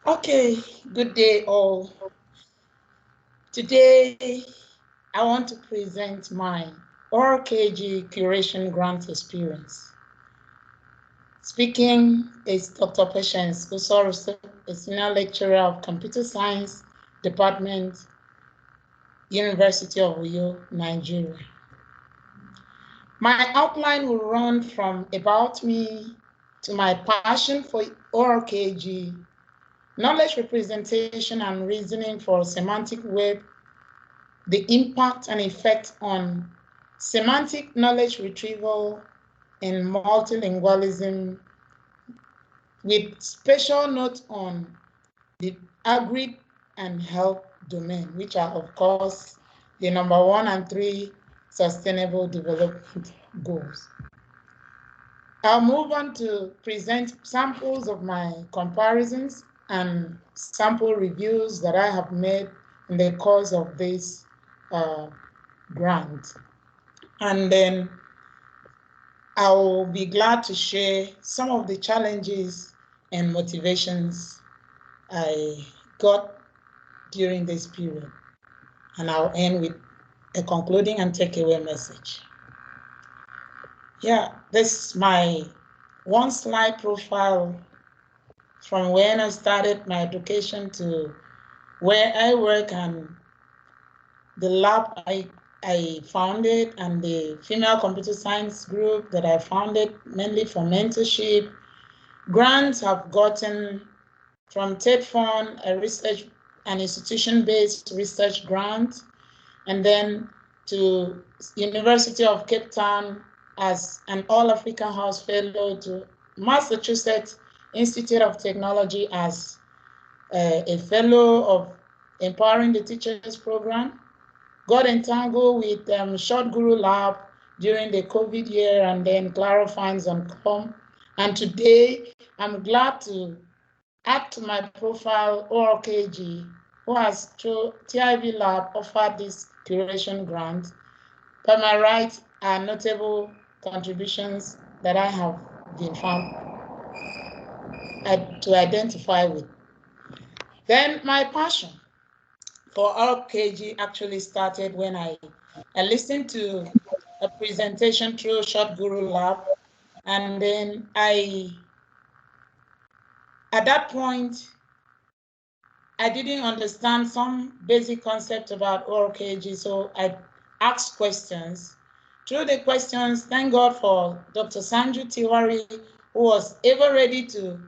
Okay, good day all. Today, I want to present my ORKG curation grant experience. Speaking is Dr. Patience Usoro, a senior lecturer of Computer Science Department, University of Uyo, Nigeria. My outline will run from about me to my passion for ORKG, knowledge representation and reasoning for semantic web, the impact and effect on semantic knowledge retrieval and multilingualism, with special note on the agri and health domain, which are, of course, the number 1 and 3 sustainable development goals. I'll move on to present samples of my comparisons and sample reviews that I have made in the course of this grant. And then I'll be glad to share some of the challenges and motivations I got during this period. And I'll end with a concluding and takeaway message. Yeah, this is my one slide profile from when I started my education to where I work and the lab I founded and the female computer science group that I founded mainly for mentorship. Grants have gotten from TED Fund, an institution-based research grant, and then to University of Cape Town as an All-Africa House Fellow, to Massachusetts Institute of Technology as a Fellow of Empowering the Teachers Program. Got entangled with Short Guru Lab during the COVID year and then Clarifines on Com. And today, I'm glad to add to my profile ORKG, who has through TIV Lab offered this curation grant. By my right are notable contributions that I have been found to identify with. Then my passion for ORKG actually started when I listened to a presentation through Short Guru Lab, and then at that point, I didn't understand some basic concept about ORKG, so I asked questions. Through the questions, thank God for Dr. Sanju Tiwari, who was ever ready to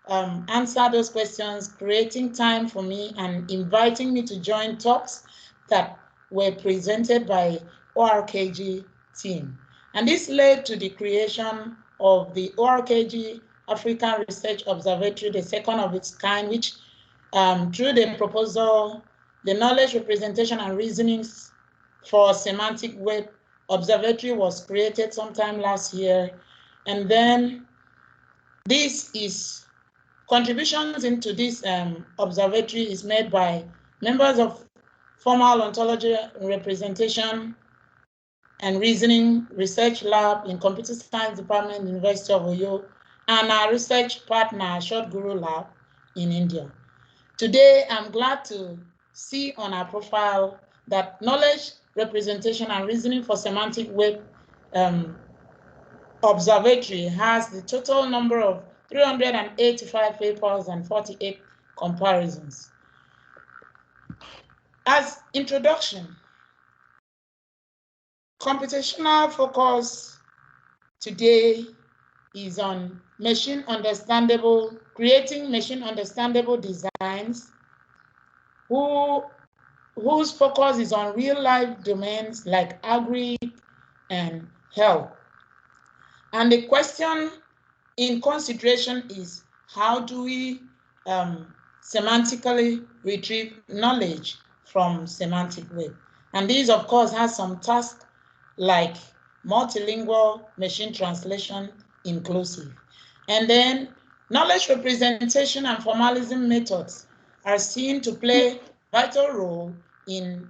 answer those questions, creating time for me and inviting me to join talks that were presented by ORKG team. And this led to the creation of the ORKG African Research Observatory, the second of its kind, which through the proposal, the Knowledge Representation and Reasonings for Semantic Web Observatory was created sometime last year. And then this is contributions into this observatory is made by members of Formal Ontology Representation and Reasoning Research Lab in Computer Science Department, University of Uyo, and our research partner, Short Guru Lab in India. Today, I'm glad to see on our profile that Knowledge Representation and Reasoning for Semantic Web Observatory has the total number of 385 papers and 48 comparisons. As introduction, computational focus today is on creating machine understandable designs whose focus is on real life domains like agri and health. And the question in consideration is, how do we semantically retrieve knowledge from semantic web? And these, of course, has some tasks like multilingual machine translation inclusive. And then knowledge representation and formalism methods are seen to play vital role in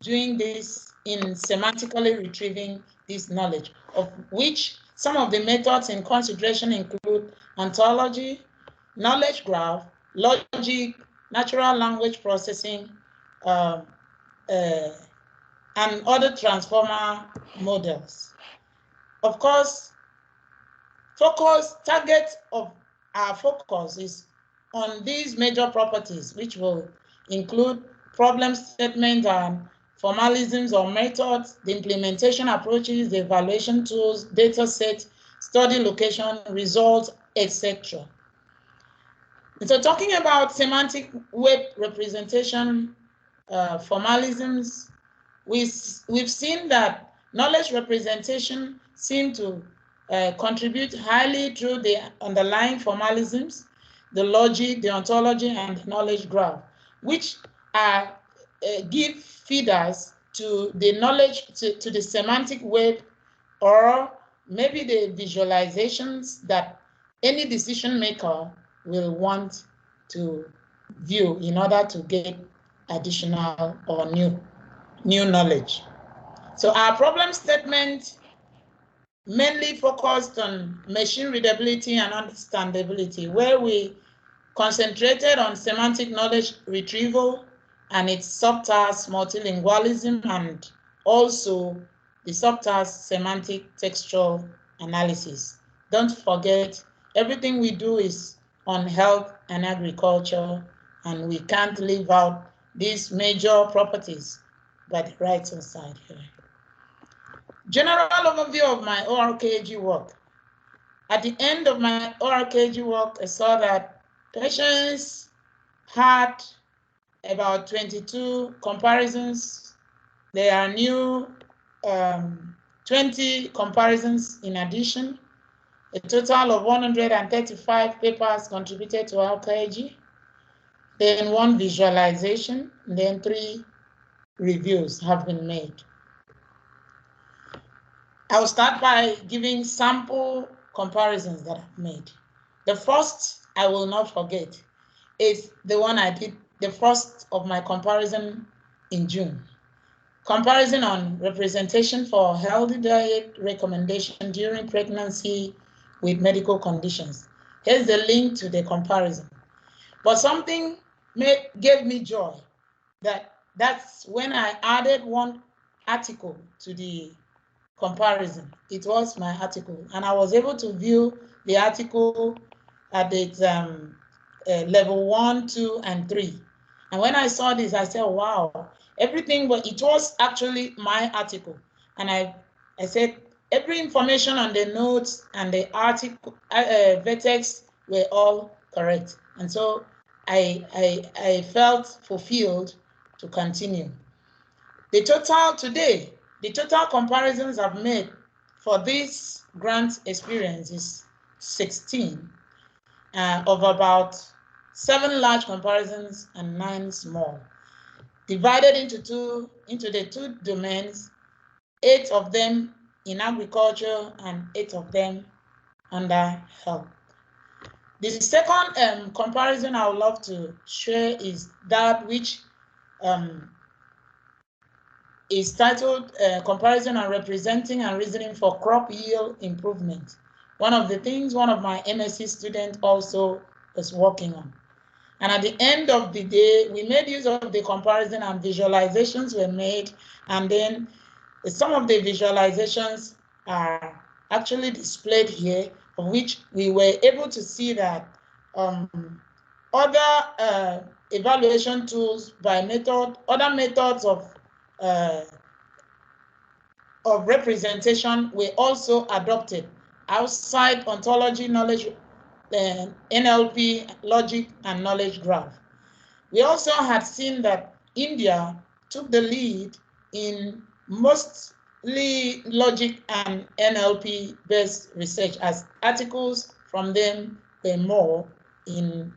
doing this, in semantically retrieving this knowledge, of which some of the methods in consideration include ontology, knowledge graph, logic, natural language processing, and other transformer models. Of course, target of our focus is on these major properties, which will include problem statement and formalisms or methods, the implementation approaches, the evaluation tools, data set, study location, results, etc. So talking about semantic web representation formalisms, we've seen that knowledge representation seem to contribute highly through the underlying formalisms, the logic, the ontology, and the knowledge graph, which are give feeders to the knowledge, to the semantic web, or maybe the visualizations that any decision maker will want to view in order to get additional or new knowledge. So our problem statement mainly focused on machine readability and understandability, where we concentrated on semantic knowledge retrieval and its subtasks multilingualism, and also the subtask semantic textual analysis. Don't forget, everything we do is on health and agriculture, and we can't leave out these major properties by the right-hand side here. General overview of my ORKG work. At the end of my ORKG work, I saw that patients had about 22 comparisons. There are new 20 comparisons in addition. A total of 135 papers contributed to ORKG. Then 1 visualization, then 3 reviews have been made. I'll start by giving sample comparisons that I've made. The first I will not forget is the one I did, the first of my comparison in June. Comparison on representation for healthy diet recommendation during pregnancy with medical conditions. Here's the link to the comparison. But something gave me joy. That's when I added 1 article to the comparison. It was my article, and I was able to view the article at its level 1, 2, and 3. And when I saw this, I said, wow, everything, but it was actually my article. And I said, every information on the notes and the article, vertex were all correct. And so I felt fulfilled to continue. The total comparisons I've made for this grant experience is 16, of about 7 large comparisons and 9 small, divided into the 2 domains, 8 of them in agriculture and 8 of them under health. The second comparison I would love to share is that which is titled Comparison on Representing and Reasoning for Crop Yield Improvement. One of the things one of my MSc students also is working on. And at the end of the day, we made use of the comparison and visualizations were made. And then some of the visualizations are actually displayed here, of which we were able to see that other evaluation tools by other methods of representation were also adopted outside ontology, knowledge, NLP, logic, and knowledge graph. We also had seen that India took the lead in mostly logic and NLP based research, as articles from them were more in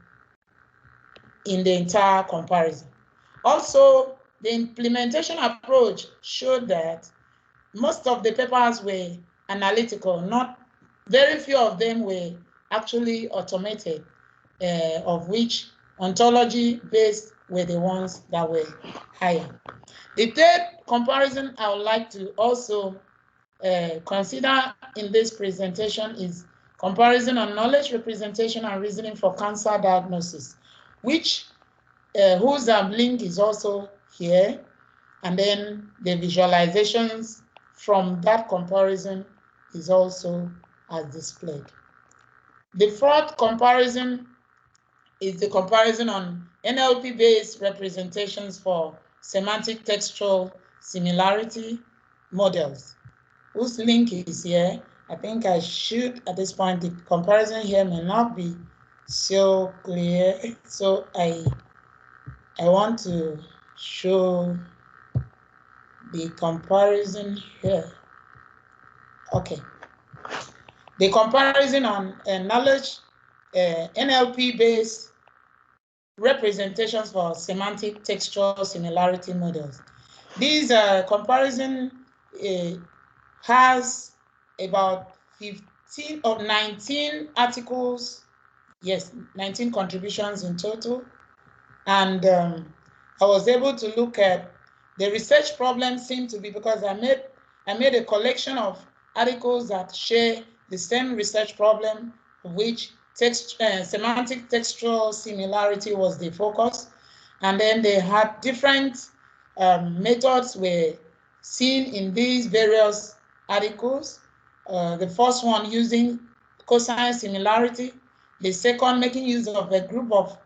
the entire comparison. Also, the implementation approach showed that most of the papers were analytical, not very few of them were actually automated, of which ontology based were the ones that were higher. The third comparison I would like to also consider in this presentation is comparison on knowledge representation and reasoning for cancer diagnosis. which whose link is also here, and then the visualizations from that comparison is also as displayed. The fourth comparison is the comparison on NLP-based representations for semantic textual similarity models, whose link is here. I think I should, at this point, the comparison here may not be so clear, so I want to show the comparison here. Okay. The comparison on knowledge NLP-based representations for semantic textual similarity models. This comparison has about 15 or 19 articles, yes, 19 contributions in total. And I was able to look at the research problem seemed to be because I made a collection of articles that share the same research problem, which semantic textual similarity was the focus. And then they had different methods were seen in these various articles. The first one using cosine similarity, the second making use of a group of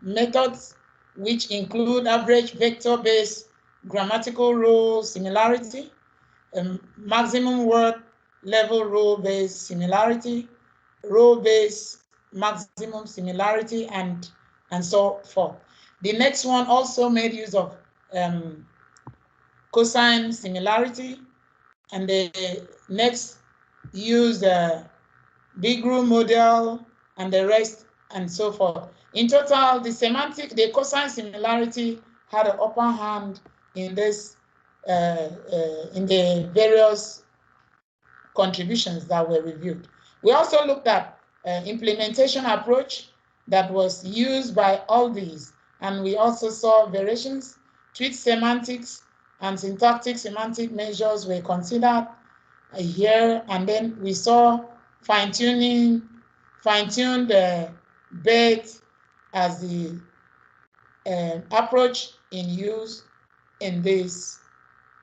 methods which include average vector-based grammatical rule similarity, maximum word level rule-based similarity, rule-based maximum similarity, and so forth. The next one also made use of cosine similarity, and the next used big rule model, and the rest, and so forth. In total, the cosine similarity had an upper hand in this, in the various contributions that were reviewed. We also looked at implementation approach that was used by all these, and we also saw variations. Tweet semantics and syntactic semantic measures were considered here, and then we saw fine-tuned BERT as the approach in use in these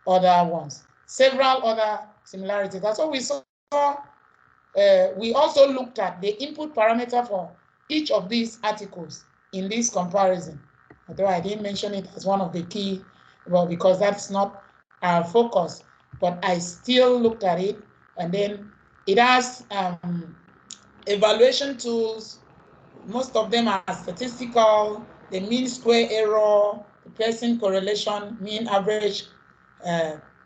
other ones. Several other similarities. That's what we saw. We also looked at the input parameter for each of these articles in this comparison, although I didn't mention it as one of the key, well, because that's not our focus, but I still looked at it. And then it has evaluation tools. Most of them are statistical, the mean square error, the Pearson correlation, mean average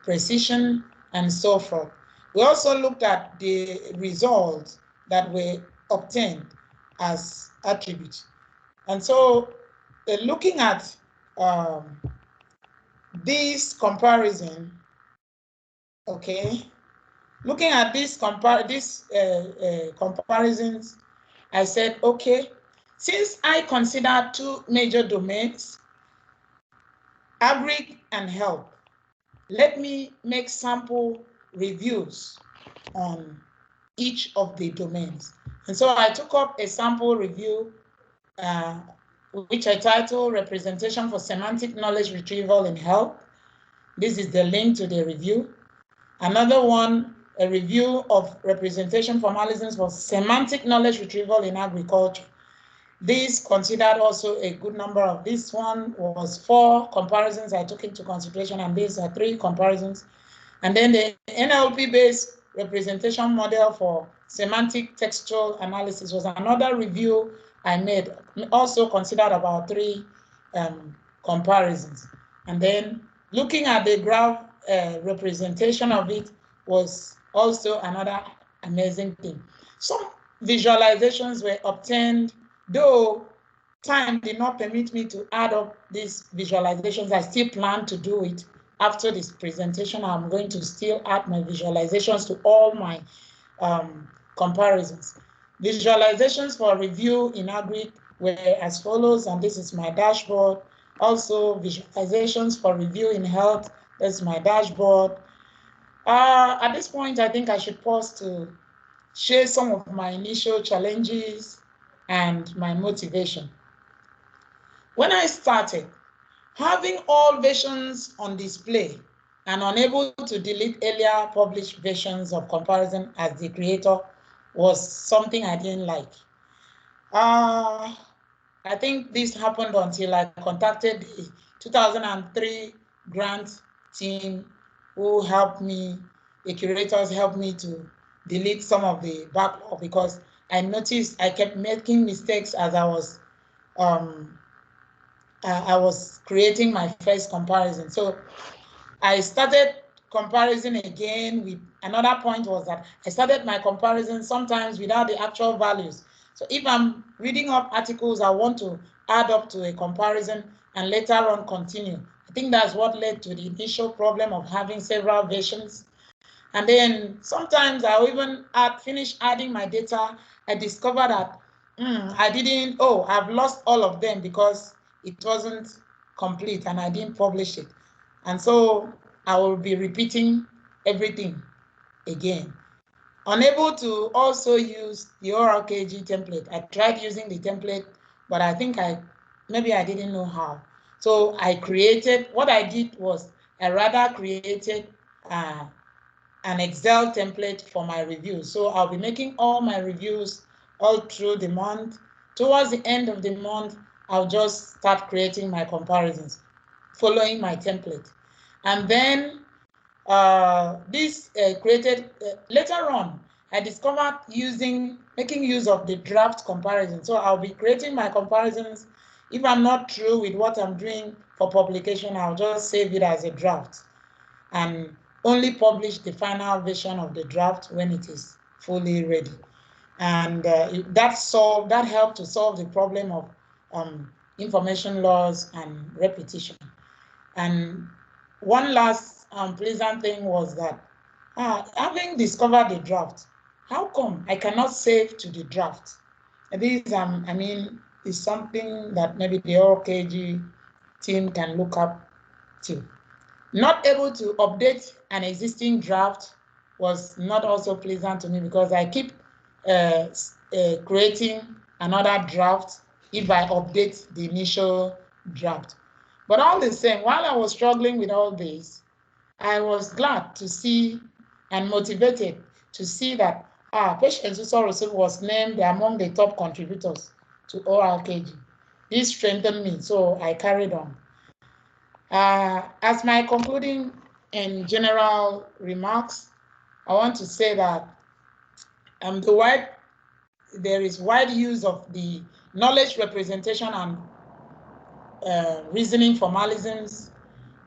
precision, and so forth. We also looked at the results that were obtained as attributes. And so looking at this comparison, okay, looking at these comparisons, I said, okay, since I consider two major domains, agri and health, let me make sample reviews on each of the domains. And so I took up a sample review, which I titled Representation for Semantic Knowledge Retrieval in Health. This is the link to the review. Another one, a review of representation formalisms for semantic knowledge retrieval in agriculture. This considered also a good number of, this one was 4 comparisons I took into consideration, and these are 3 comparisons. And then the NLP-based representation model for semantic textual analysis was another review I made, also considered about 3 comparisons. And then looking at the graph representation of it was also another amazing thing. Some visualizations were obtained, though time did not permit me to add up these visualizations. I still plan to do it. After this presentation, I'm going to still add my visualizations to all my comparisons. Visualizations for review in Agric were as follows, and this is my dashboard. Also, visualizations for review in health, that's my dashboard. At this point, I think I should pause to share some of my initial challenges and my motivation. When I started, having all versions on display and unable to delete earlier published versions of comparison as the creator was something I didn't like. I think this happened until I contacted the 2003 grant team who helped me, the curators helped me to delete some of the backlog because I noticed I kept making mistakes as I was creating my first comparison. So I started comparison again with another point was that I started my comparison sometimes without the actual values. So if I'm reading up articles, I want to add up to a comparison and later on continue. I think that's what led to the initial problem of having several versions. And then sometimes I'll even finish adding my data. I discover that I've lost all of them because it wasn't complete and I didn't publish it. And so I will be repeating everything again. Unable to also use the ORKG template. I tried using the template, but I think maybe I didn't know how. So what I did was I rather created an Excel template for my reviews. So I'll be making all my reviews all through the month. Towards the end of the month, I'll just start creating my comparisons, following my template. And then this created, later on, I discovered making use of the draft comparison. So I'll be creating my comparisons. If I'm not through with what I'm doing for publication, I'll just save it as a draft and only publish the final version of the draft when it is fully ready. And that helped to solve the problem of information loss and repetition. And one last pleasant thing was that having discovered the draft, how come I cannot save to the draft? This, is something that maybe the ORKG team can look up to. Not able to update an existing draft was not also pleasant to me because I keep creating another draft if I update the initial draft. But all the same, while I was struggling with all this, I was glad to see and motivated to see that Patience Usoro was named among the top contributors to ORKG. This strengthened me, so I carried on. As my concluding and general remarks, I want to say that there is wide use of the knowledge representation and reasoning formalisms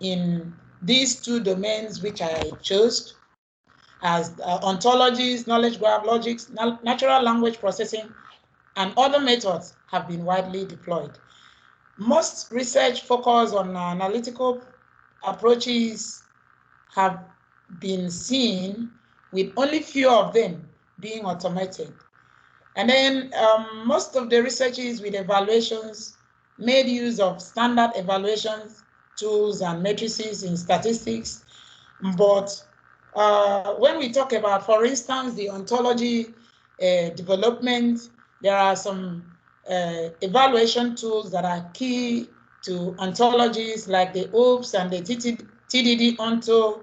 in these two domains which I chose as ontologies, knowledge graph, logics, natural language processing, and other methods have been widely deployed. Most research focus on analytical approaches have been seen, with only few of them being automated. And then most of the researches with evaluations made use of standard evaluations tools and matrices in statistics. But when we talk about, for instance, the ontology development, there are some evaluation tools that are key to ontologies like the OOPS and the TDD onto.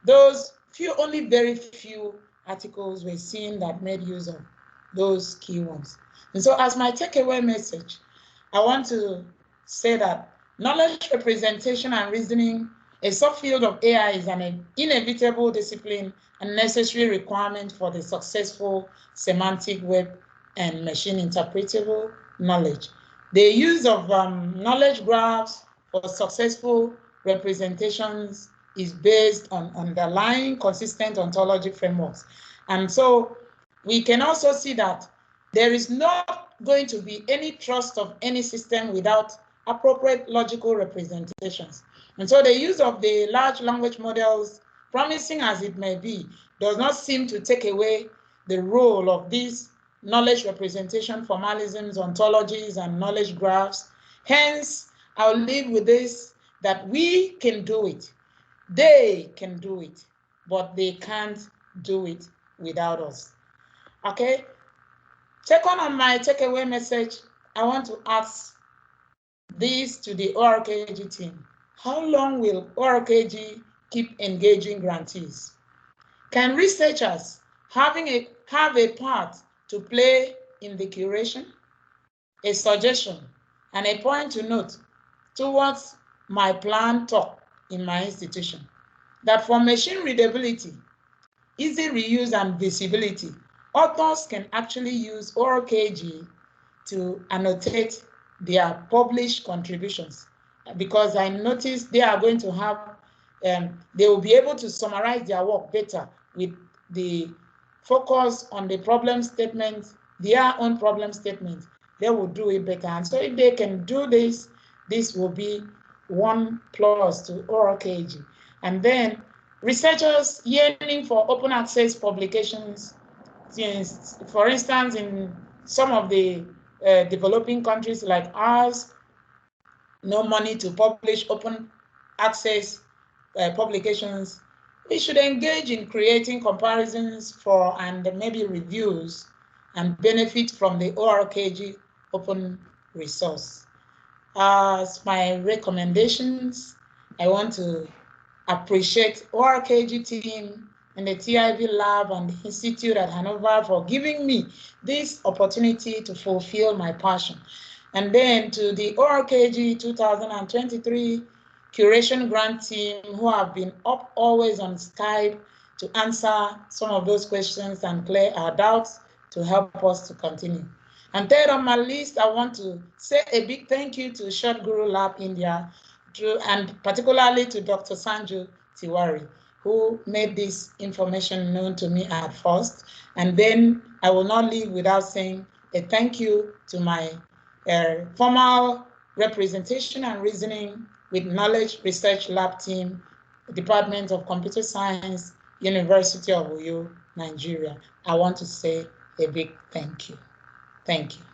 Those only very few articles were seen that made use of those key ones. And so as my takeaway message, I want to say that knowledge representation and reasoning, a subfield of AI, is an inevitable discipline and necessary requirement for the successful semantic web and machine interpretable knowledge. The use of knowledge graphs for successful representations is based on underlying consistent ontology frameworks. And so we can also see that there is not going to be any trust of any system without appropriate logical representations. And so the use of the large language models, promising as it may be, does not seem to take away the role of these knowledge representation formalisms, ontologies, and knowledge graphs. Hence, I'll leave with this, that we can do it. They can do it, but they can't do it without us. Okay? Second, on my takeaway message, I want to ask this to the ORKG team. How long will ORKG keep engaging grantees? Can researchers have a part to play in the curation? A suggestion and a point to note towards my plan talk in my institution, that for machine readability, easy reuse and visibility, authors can actually use ORKG to annotate their published contributions, because I noticed they are going to have, they will be able to summarize their work better with the focus on the problem statement, their own problem statement. They will do it better. And so if they can do this, this will be 1+ to ORKG. And then researchers yearning for open access publications, since, for instance, in some of the developing countries like ours, no money to publish open access publications, we should engage in creating comparisons for and maybe reviews and benefit from the ORKG open resource. As my recommendations, I want to appreciate ORKG team and the TIV lab and the Institute at Hanover for giving me this opportunity to fulfill my passion. And then to the ORKG 2023 curation grant team, who have been up always on Skype to answer some of those questions and clear our doubts to help us to continue. And third on my list, I want to say a big thank you to Short Guru Lab India, and particularly to Dr. Sanju Tiwari, who made this information known to me at first. And then I will not leave without saying a thank you to my formal representation and reasoning with Knowledge Research Lab team, Department of Computer Science, University of Uyo, Nigeria. I want to say a big thank you. Thank you.